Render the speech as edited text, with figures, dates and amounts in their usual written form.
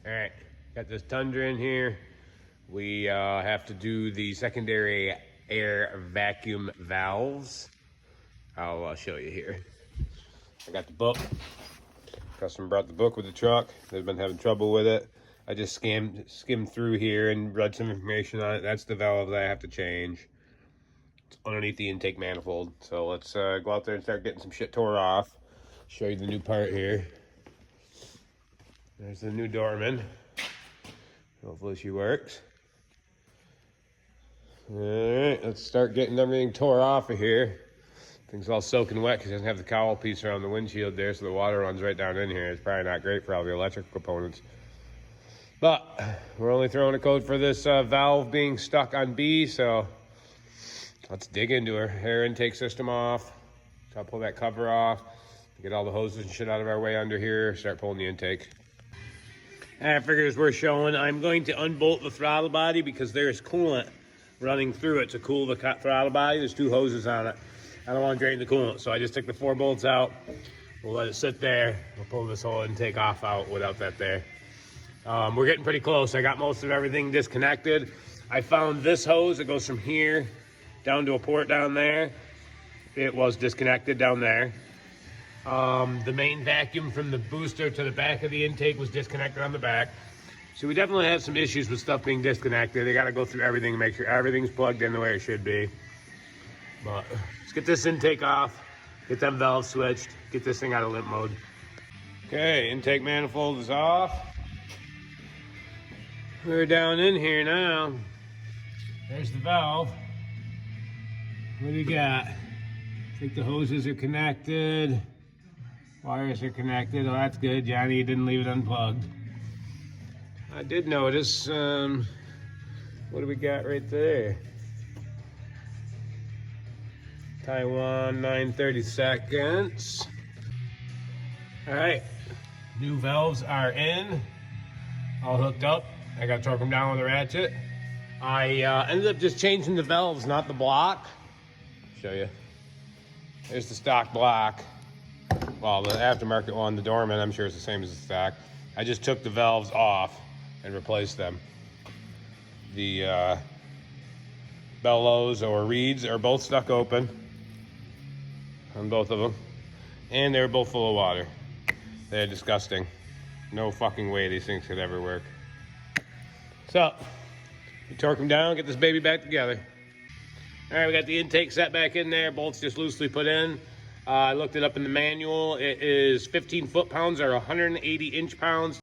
All right, got this Tundra in here. We have to do the secondary air vacuum valves. I'll show you here. I got the book. Customer brought the book with the truck. They've been having trouble with it. I just skimmed through here and read some information on it. That's the valve that I have to change. It's underneath the intake manifold. So let's go out there and start getting some shit tore off. Show you the new part here. There's the new doorman. Hopefully she works. All right, let's start getting everything tore off of here. Things all soaking wet because it doesn't have the cowl piece around the windshield there, so the water runs right down in here. It's probably not great for all the electrical components. But we're only throwing a code for this valve being stuck on B, so let's dig into her. Air intake system off. So I'll pull that cover off, get all the hoses and shit out of our way under here, start pulling the intake. I figure it's worth showing. I'm going to unbolt the throttle body because there's coolant running through it to cool the throttle body. There's two hoses on it. I don't want to drain the coolant, so I just took the 4 bolts out. We'll let it sit there. We'll pull this whole intake off out without that there. We're getting pretty close. I got most of everything disconnected. I found this hose that goes from here down to a port down there. It was disconnected down there. The main vacuum from the booster to the back of the intake was disconnected on the back. So we definitely have some issues with stuff being disconnected. They got to go through everything and make sure everything's plugged in the way it should be. But let's get this intake off, get them valves switched, get this thing out of limp mode. Okay, intake manifold is off. We're down in here now. There's the valve. What do we got? I think the hoses are connected. Wires are connected. Oh, that's good. Johnny, you didn't leave it unplugged. I did notice, what do we got right there? Taiwan, 9:30 seconds. All right, new valves are in, all hooked up. I got to torque them down with a ratchet. I ended up just changing the valves, not the block. Show you. There's the stock block. Well, the aftermarket one, the Dorman, I'm sure it's the same as the stock. I just took the valves off and replaced them. The bellows or reeds are both stuck open on both of them. And they're both full of water. They're disgusting. No fucking way these things could ever work. So, we torque them down, get this baby back together. All right, we got the intake set back in there. Bolts just loosely put in. I looked it up in the manual. It is 15 foot-pounds or 180 inch-pounds.